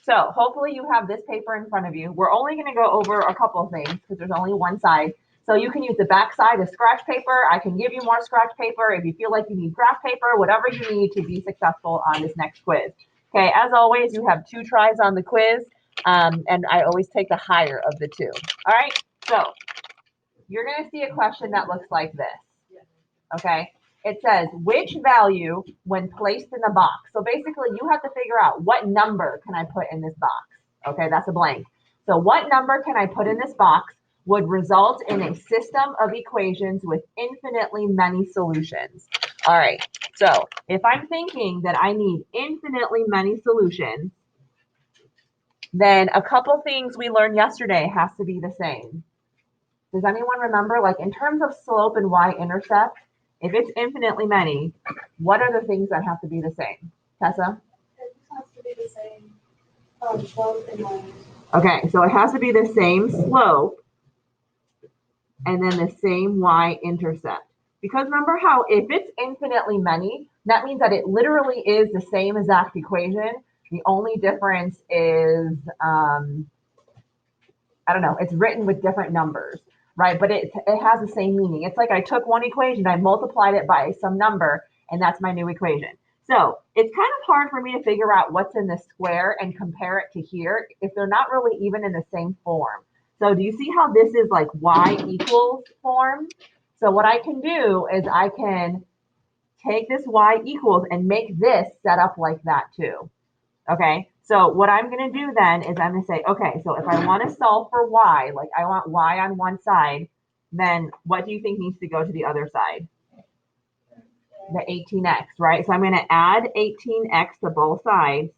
So hopefully you have this paper in front of you. We're only going to go over a couple of things because there's only one side. So you can use the back side as scratch paper. I can give you more scratch paper if you feel like you need graph paper, whatever you need to be successful on this next quiz. Okay, as always, you have 2 tries on the quiz, and I always take the higher of the 2. All right, so you're going to see a question that looks like this. Okay, it says, which value when placed in the box? So basically, you have to figure out what number can I put in this box? Okay, that's a blank. So what number can I put in this box would result in a system of equations with infinitely many solutions? All right, so if I'm thinking that I need infinitely many solutions, then a couple things we learned yesterday has to be the same. Does anyone remember, like in terms of slope and y-intercept, if it's infinitely many, what are the things that have to be the same? Tessa? It has to be the same slope and y. Okay, so it has to be the same slope and then the same y-intercept. Because remember how if it's infinitely many, that means that it literally is the same exact equation. The only difference is, I don't know, it's written with different numbers, right? But it has the same meaning. It's like I took one equation, I multiplied it by some number, and that's my new equation. So it's kind of hard for me to figure out what's in the square and compare it to here if they're not really even in the same form. So do you see how this is like y equals form? So what I can do is I can take this y equals and make this set up like that too. Okay, so what I'm going to do then is I'm going to say, okay, so if I want to solve for y, like I want y on one side, then what do you think needs to go to the other side? The 18x, right? So I'm going to add 18x to both sides.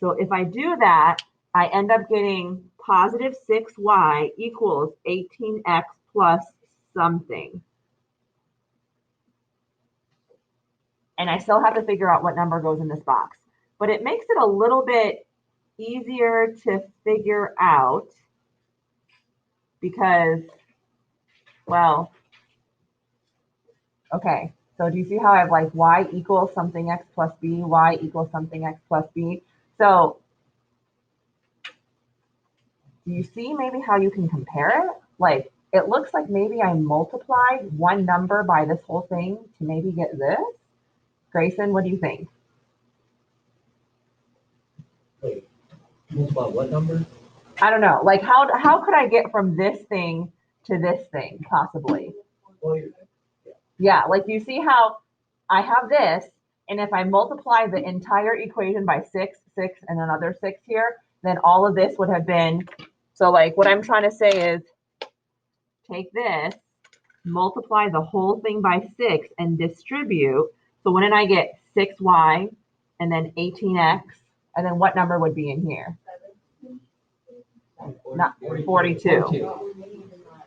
So if I do that, I end up getting positive 6y equals 18x plus something. And I still have to figure out what number goes in this box. But it makes it a little bit easier to figure out because, well, okay. So do you see how I have like y equals something x plus b, y equals something x plus b? So do you see maybe how you can compare it? Like it looks like maybe I multiplied one number by this whole thing to maybe get this. Grayson, what do you think? Wait, multiply what number? I don't know. Like how could I get from this thing to this thing possibly? Well, Yeah, like you see how I have this, and if I multiply the entire equation by 6, 6, and another 6 here, then all of this would have been, so like what I'm trying to say is take this, multiply the whole thing by 6 and distribute. So when did I get 6y and then 18x, and then what number would be in here? Not 42.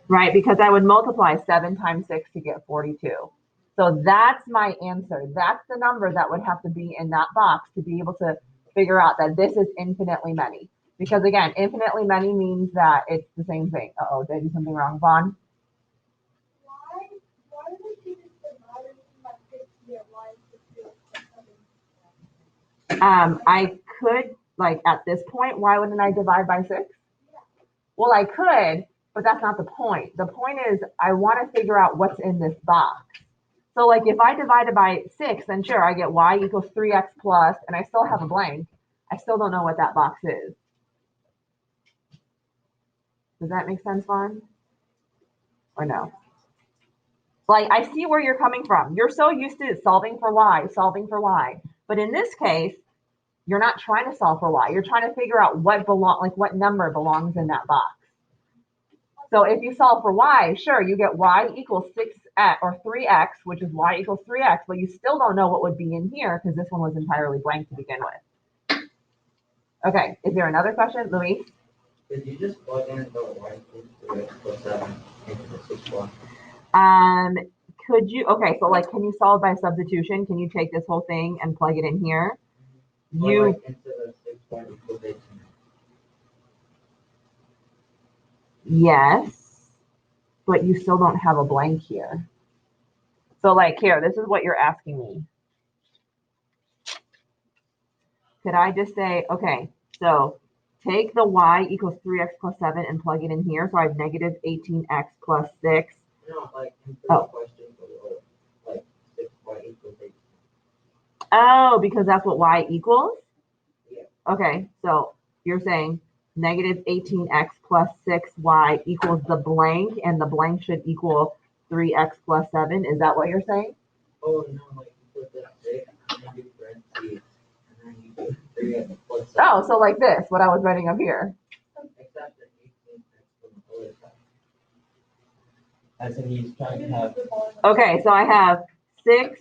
Right, because I would multiply 7 times 6 to get 42. So that's my answer. That's the number that would have to be in that box to be able to figure out that this is infinitely many. Because again, infinitely many means that it's the same thing. Uh-oh, did I do something wrong, Vaughn? Why would you just divide it by 50 or y is 2? I could, like at this point, why wouldn't I divide by 6? Well, I could, but that's not the point. The point is I want to figure out what's in this box. So like if I divide it by 6, then sure, I get y equals 3x plus, and I still have a blank. I still don't know what that box is. Does that make sense, Vaughn? Or no? Like I see where you're coming from. You're so used to solving for y, solving for y. But in this case, you're not trying to solve for y. You're trying to figure out what number belongs in that box. So if you solve for y, sure, you get y equals 6x or 3x, which is y equals 3x, but you still don't know what would be in here because this one was entirely blank to begin with. Okay, is there another question, Luis? Did you just plug in the y equals 3x plus 7 into the 6y? Could you, okay, so like, can you solve by substitution? Can you take this whole thing and plug it in here? Or like into the 6y equals 18. Yes, but you still don't have a blank here. So like here, this is what you're asking me. could I just say, okay, so take the y equals 3x plus 7 and plug it in here. So I have negative 18x plus 6. No, like, in Oh. the question below, like, 6y equals 8. Oh, because that's what y equals? Yeah. Okay, so you're saying negative 18x plus 6y equals the blank, and the blank should equal 3x plus 7. Is that what you're saying? Oh, no, like, you put that 6, and then you parentheses, and then you put 3x plus 7. Oh, so like this, what I was writing up here. Except the 18x from the other side. As in he's trying to have, Okay, so I have 6,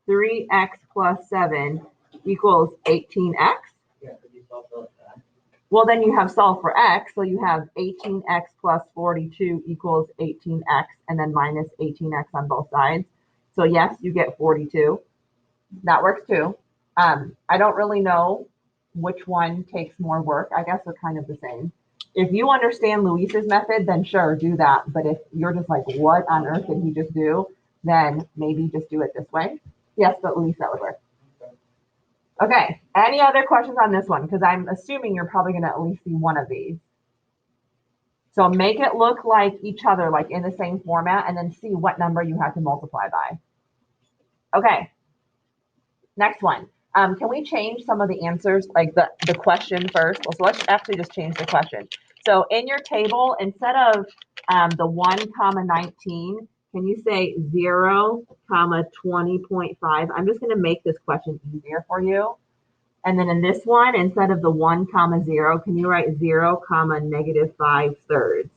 3x plus 7 equals 18x. yeah, because you solved out that. Well, then you have solve for x, so you have 18x plus 42 equals 18x, and then minus 18x on both sides. So yes, you get 42. That works too. I don't really know which one takes more work. I guess they're kind of the same. If you understand Luis's method, then sure, do that. But if you're just like, what on earth did he just do? Then maybe just do it this way. Yes, but Luis, that would work. Okay, any other questions on this one? Because I'm assuming you're probably going to at least see one of these. So make it look like each other, like in the same format, and then see what number you have to multiply by. Okay, next one. Can we change some of the answers, like the question first? So let's actually just change the question. So in your table, instead of the 1 comma 19, can you say 0 comma 20.5? I'm just going to make this question easier for you. And then in this one, instead of the 1 comma 0, can you write 0 comma negative 5/3?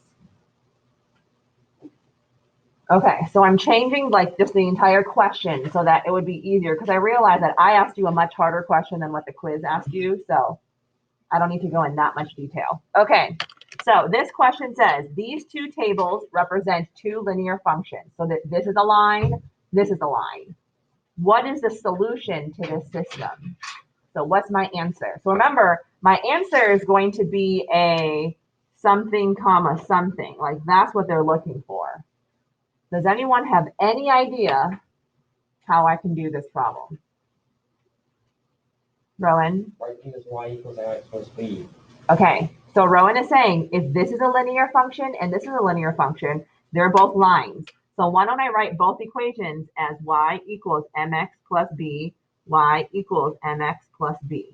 Okay, so I'm changing like just the entire question so that it would be easier, because I realized that I asked you a much harder question than what the quiz asked you, so I don't need to go in that much detail. Okay, so this question says, these two tables represent two linear functions. So that this is a line, this is a line. What is the solution to this system? So what's my answer? So remember, my answer is going to be a something comma something. Like that's what they're looking for. Does anyone have any idea how I can do this problem? Rowan? Writing is y equals mx plus b. Okay, so Rowan is saying if this is a linear function and this is a linear function, they're both lines. So why don't I write both equations as y equals mx plus b, y equals mx plus b.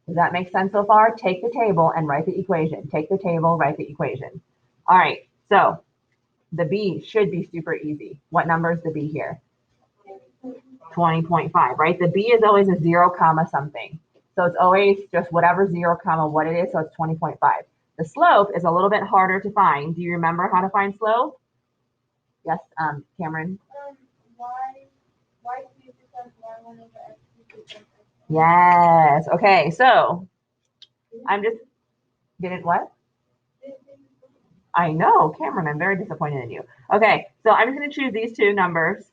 Does that make sense so far? Take the table and write the equation. Take the table, write the equation. All right, so the b should be super easy. What number is the b here? 20.5, right? The b is always a 0 comma something. So it's always just whatever 0 comma what it is, so it's 20.5. The slope is a little bit harder to find. Do you remember how to find slope? Yes, Cameron? Y cubed plus y1 over x cubed plus x. Yes. Okay, so I'm just, didn't what? I know, Cameron, I'm very disappointed in you. Okay, so I'm just going to choose these two numbers.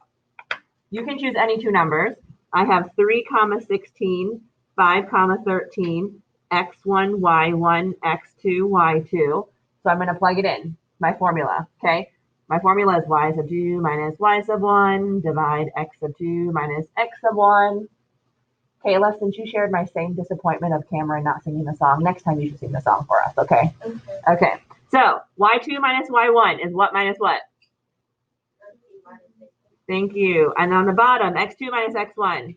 You can choose any two numbers. I have 3 comma 16, 5 comma 13, x1, y1, x2, y2. So I'm going to plug it in, my formula, okay? My formula is y sub 2 minus y sub 1, divide x sub 2 minus x sub 1. Kayla, since you shared my same disappointment of Cameron not singing the song, next time you should sing the song for us, okay? Okay, so y2 minus y1 is what minus what? Thank you. And on the bottom, x2 minus x1.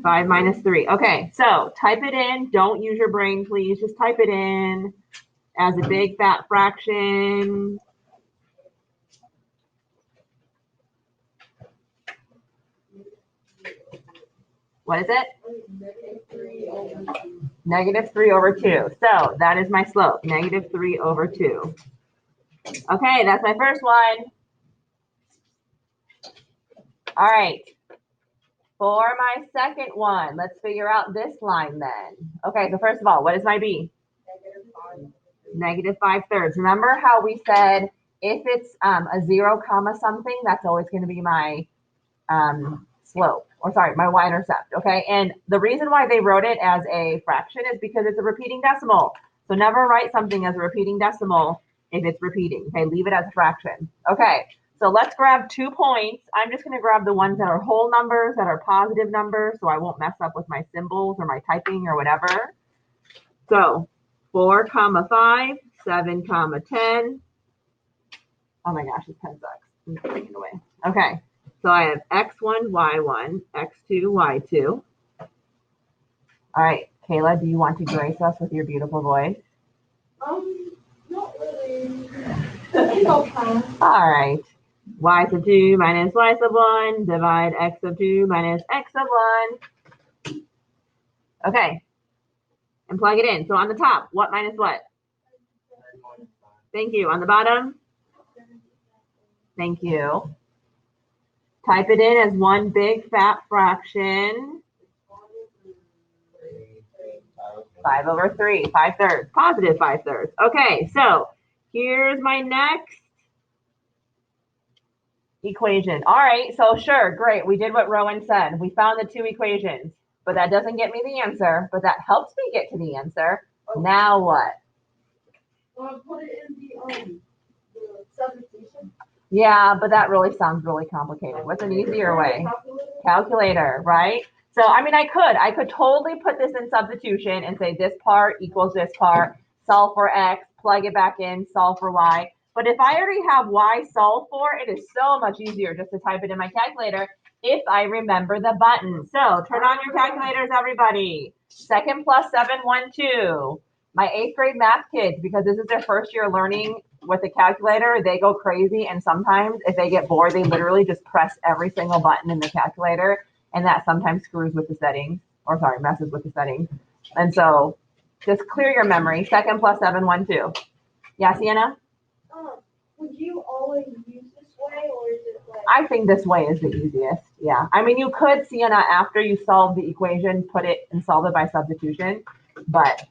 5 minus 3. Okay, so type it in. Don't use your brain, please. Just type it in as a big fat fraction. What is it? Negative 3 over 2. So that is my slope, negative 3 over 2. Okay, that's my first one. All right. For my second one, let's figure out this line then. Okay, so first of all, what is my b? Negative 5/3. Remember how we said if it's a 0 comma something, that's always going to be my slope, or sorry, my y-intercept, okay? And the reason why they wrote it as a fraction is because it's a repeating decimal. So never write something as a repeating decimal if it's repeating, okay? Leave it as a fraction. Okay, So let's grab 2 points. I'm just going to grab the ones that are whole numbers, that are positive numbers, so I won't mess up with my symbols or my typing or whatever. So 4, 5, 7, 10. Oh my gosh, this pen sucks. I'm putting it away. Okay, so I have x1, y1, x2, y2. All right, Kayla, do you want to grace us with your beautiful voice? Not really. I think I'll pass. All right. Y sub 2 minus y sub 1, divide x sub 2 minus x sub 1. Okay. And plug it in. So on the top, what minus what? Thank you. On the bottom? Thank you. Type it in as one big fat fraction. 5/3, 5/3, positive 5/3. Okay, so here's my next equation. All right, so sure, great. We did what Rowan said. We found the 2 equations, but that doesn't get me the answer, but that helps me get to the answer. Now what? Put it in the substitution. Yeah, but that really sounds really complicated. What's an easier way? Calculator, right? So, I mean, I could totally put this in substitution and say this part equals this part, solve for x, plug it back in, solve for y. But if I already have y solved for, it is so much easier just to type it in my calculator if I remember the button. So turn on your calculators, everybody. 2 plus 7, 1, 2. My 8th grade math kids, because this is their first year learning with a calculator, they go crazy. And sometimes if they get bored, they literally just press every single button in the calculator. And that sometimes screws with the settings, or sorry, messes with the settings. And so just clear your memory. 2 plus 7, 1, 2. Yeah, Sienna? Would you always use this way, or is it like? I think this way is the easiest. Yeah. I mean, you could, Sienna, after you solve the equation, put it and solve it by substitution, but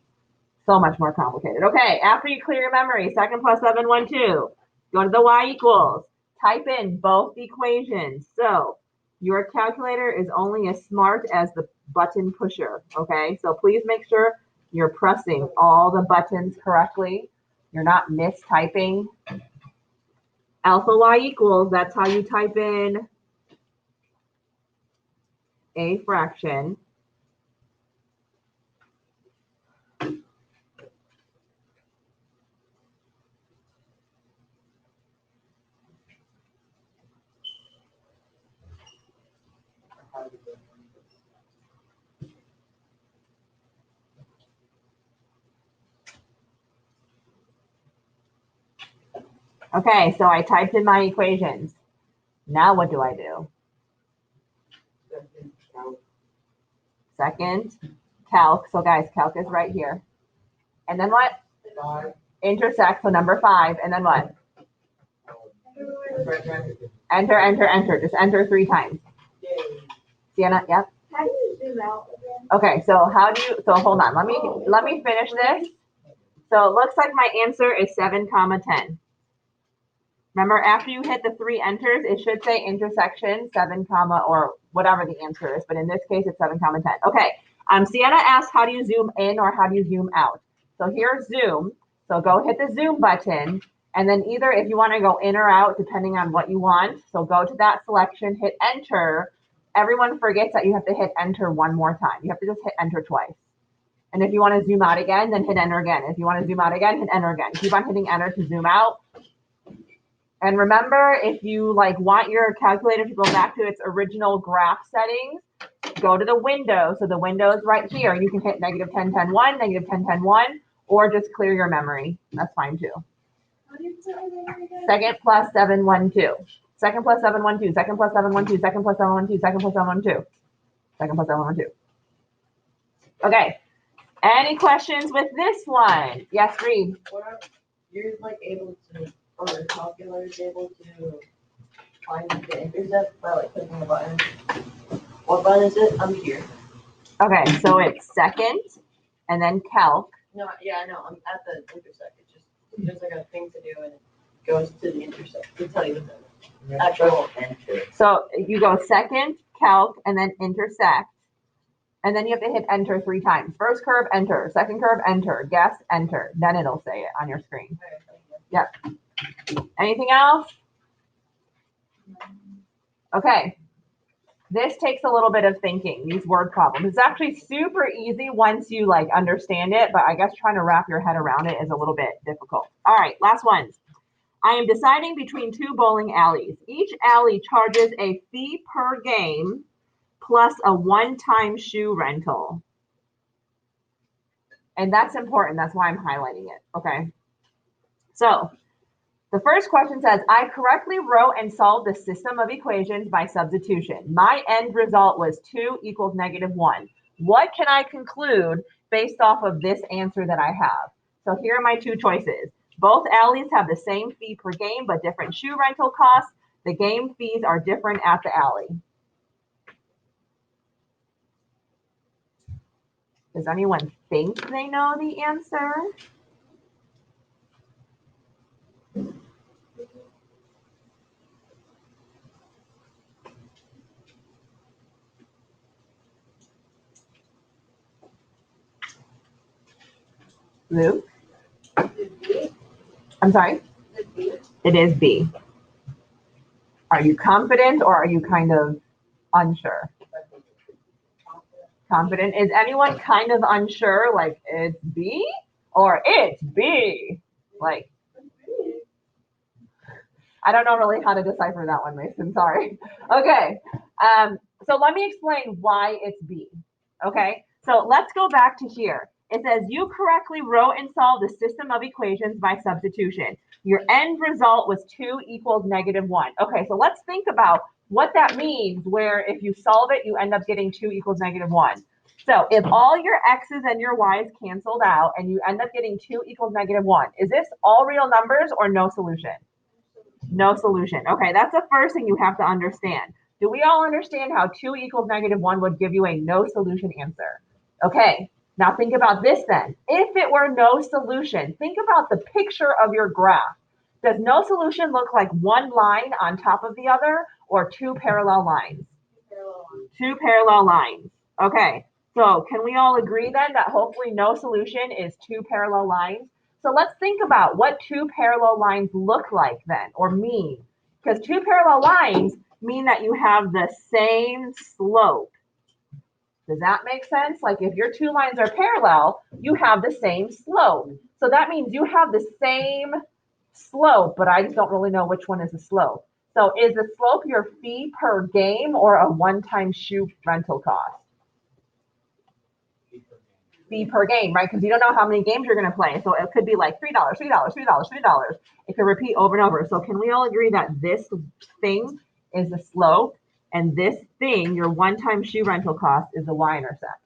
so much more complicated. Okay, after you clear your memory, 2 plus 7, 1, 2. Go to the y equals. Type in both equations. So your calculator is only as smart as the button pusher, okay? So please make sure you're pressing all the buttons correctly. You're not mistyping. Alpha y equals, that's how you type in a fraction. Okay, so I typed in my equations. Now what do I do? Second, calc. So guys, calc is right here. And then what? Intersect, so number 5. And then what? Enter, enter, enter. Just enter 3 times. Sienna, yep. How do you zoom out again? Okay, so so hold on. Let me finish this. So it looks like my answer is 7, 10. Remember, after you hit the 3 enters, it should say intersection 7, or whatever the answer is. But in this case, it's 7, 10. Okay. Sienna asked, how do you zoom in or how do you zoom out? So here's zoom. So go hit the zoom button. And then either if you want to go in or out, depending on what you want. So go to that selection, hit enter. Everyone forgets that you have to hit enter one more time. You have to just hit enter twice. And if you want to zoom out again, then hit enter again. If you want to zoom out again, hit enter again. Keep on hitting enter to zoom out. And remember, if you want your calculator to go back to its original graph settings, go to the window. So the window is right here. You can hit -10, 10, 1, -10, 10, 1, or just clear your memory. That's fine too. How do you put it in again? 2 plus 7, 1, 2. 2 plus 7, 1, 2. 2 plus 7, 1, 2. 2 plus 7, 1, 2. 2 plus 7, 1, 2. 2 plus 7, 1, 2. Okay. Any questions with this one? Yes, Reed. You're able to, or the calculator is able to find the intercept by clicking the button. What button is it? I'm here. Okay, so it's second and then calc. No, yeah, I know. I'm at the intersect. It's just there's a thing to do and it goes to the intersect to tell you the actual enter. So you go second, calc, and then intersect. And then you have to hit enter 3 times. First curve, enter. Second curve, enter. Guess, enter. Then it'll say it on your screen. Yep. Anything else? Okay. This takes a little bit of thinking, these word problems. It's actually super easy once you like understand it, but I guess trying to wrap your head around it is a little bit difficult. All right, last ones. I am deciding between two bowling alleys. Each alley charges a fee per game plus a one-time shoe rental. And that's important. That's why I'm highlighting it. Okay. So the first question says, I correctly wrote and solved the system of equations by substitution. My end result was 2 equals -1. What can I conclude based off of this answer that I have? So here are my two choices. Both alleys have the same fee per game, but different shoe rental costs. The game fees are different at the alley. Does anyone think they know the answer? Luke? I'm sorry? It is B. Are you confident or are you kind of unsure? Confident. Is anyone kind of unsure, like it's B or it's B? Like, I don't know really how to decipher that one, Mason. Sorry. Okay. So let me explain why it's B. Okay. So let's go back to here. It says you correctly wrote and solved the system of equations by substitution. Your end result was 2 equals -1. Okay. So let's think about what that means where if you solve it, you end up getting 2 equals -1. So if all your x's and your y's canceled out and you end up getting 2 equals -1, is this all real numbers or no solution? No solution. Okay, that's the first thing you have to understand. Do we all understand how 2 equals -1 would give you a no solution answer? Okay, now think about this then. If it were no solution, think about the picture of your graph. Does no solution look like one line on top of the other or two parallel lines? Two parallel lines. Okay, so can we all agree then that hopefully no solution is two parallel lines? So let's think about what two parallel lines look like then, or mean. Because two parallel lines mean that you have the same slope. Does that make sense? Like if your two lines are parallel, you have the same slope. So that means you have the same slope, but I just don't really know which one is the slope. So is the slope your fee per game or a one-time shoe rental cost? Fee per game, right? Because you don't know how many games you're going to play. So it could be like $3, $3, $3, $3. It could repeat over and over. So can we all agree that this thing is the slope and this thing, your one-time shoe rental cost, is the y-intercept?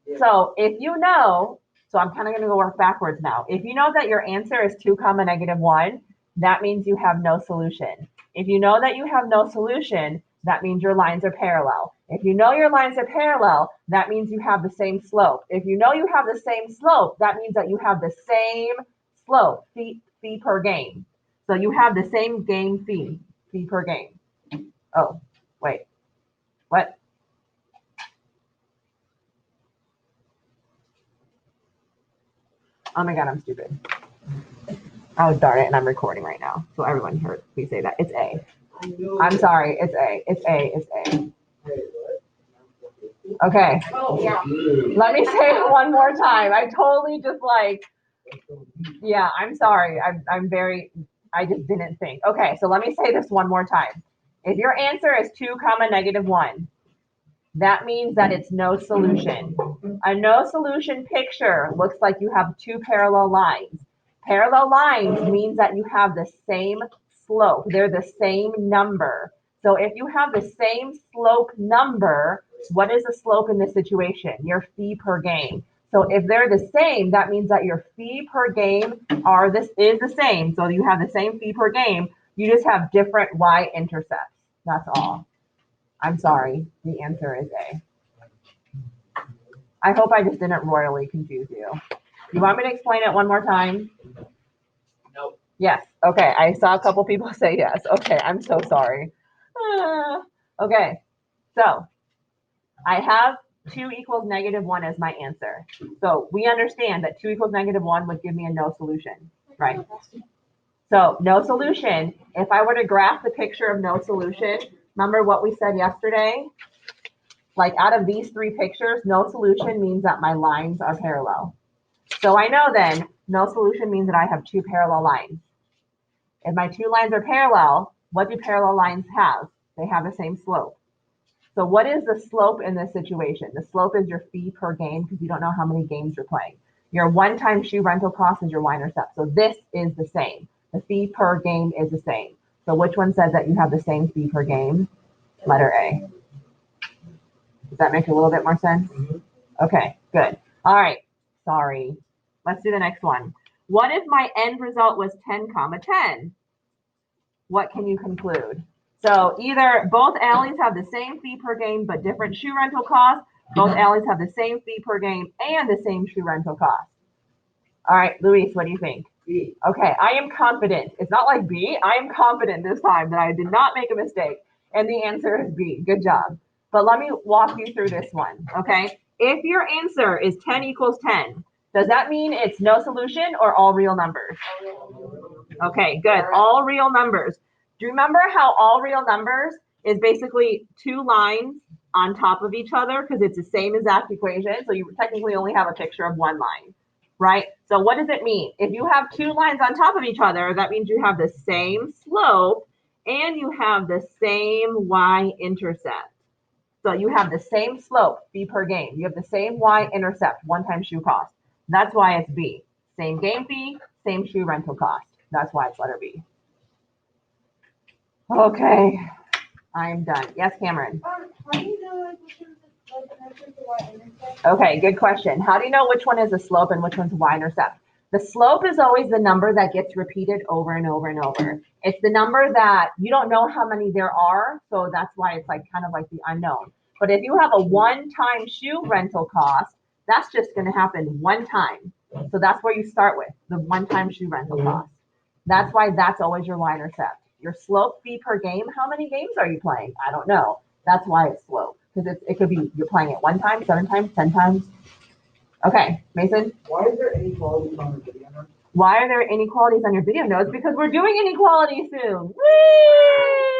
Yeah. So if you know, so I'm kind of going to go work backwards now. If you know that your answer is 2, -1, that means you have no solution. If you know that you have no solution, that means your lines are parallel. If you know your lines are parallel, that means you have the same slope. If you know you have the same slope, that means that you have the same slope, fee per game. So you have the same game fee per game. Oh, wait, what? Oh my God, I'm stupid. Oh, darn it, and I'm recording right now. So everyone heard me say that. It's A. I'm sorry, it's A. It's A. It's A. Okay. Oh, yeah. Let me say it one more time. I totally just like, yeah, I'm sorry. I just didn't think. Okay, so let me say this one more time. If your answer is 2, -1, that means that it's no solution. A no solution picture looks like you have two parallel lines. Parallel lines means that you have the same slope. They're the same number. So if you have the same slope number, what is the slope in this situation? Your fee per game. So if they're the same, that means that your fee per game is the same. So you have the same fee per game. You just have different y-intercepts. That's all. I'm sorry. The answer is A. I hope I just didn't royally confuse you. You want me to explain it one more time? Nope. Yes. Okay. I saw a couple people say yes. Okay. I'm so sorry. Okay. So I have 2 equals -1 as my answer. So we understand that 2 equals -1 would give me a no solution, right? So no solution. If I were to graph the picture of no solution, Remember what we said yesterday? Like out of these three pictures, no solution means that my lines are parallel. So I know then no solution means that I have two parallel lines. If my two lines are parallel, what do parallel lines have? They have the same slope. So what is the slope in this situation? The slope is your fee per game because you don't know how many games you're playing. Your one-time shoe rental cost is your y-intercept. So this is the same. The fee per game is the same. So which one says that you have the same fee per game? Letter A. Does that make a little bit more sense? Okay, good. All right, sorry. Let's do the next one. What if my end result was 10, 10? What can you conclude? So either both alleys have the same fee per game but different shoe rental costs. Both alleys have the same fee per game and the same shoe rental cost. All right, Luis, what do you think? B. Okay, I am confident. It's not like B. I am confident this time that I did not make a mistake. And the answer is B. Good job. But let me walk you through this one, okay? If your answer is 10 equals 10, does that mean it's no solution or all real numbers? Okay, good. All real numbers. Do you remember how all real numbers is basically two lines on top of each other because it's the same exact equation? So you technically only have a picture of one line, right? So what does it mean? If you have two lines on top of each other, that means you have the same slope and you have the same y-intercept. So you have the same slope, fee per game. You have the same y-intercept, one-time shoe cost. That's why it's B. Same game fee, same shoe rental cost. That's why it's letter B. Okay, I'm done. Yes, Cameron. How do you know like which one's the connector to y-intercept? Okay, good question. How do you know which one is a slope and which one's a y-intercept? The slope is always the number that gets repeated over and over and over. It's the number that you don't know how many there are, so that's why it's like kind of like the unknown. But if you have a one-time shoe rental cost, that's just going to happen one time. So that's where you start with, the one-time shoe rental cost. That's why that's always your y-intercept. Your slope fee per game, how many games are you playing? I don't know. That's why it's slope. Because it could be you're playing it 1 time, 7 times, 10 times. Okay, Mason? Why is there inequalities on the video notes? Why are there inequalities on your video notes? Because we're doing inequality soon. Whee!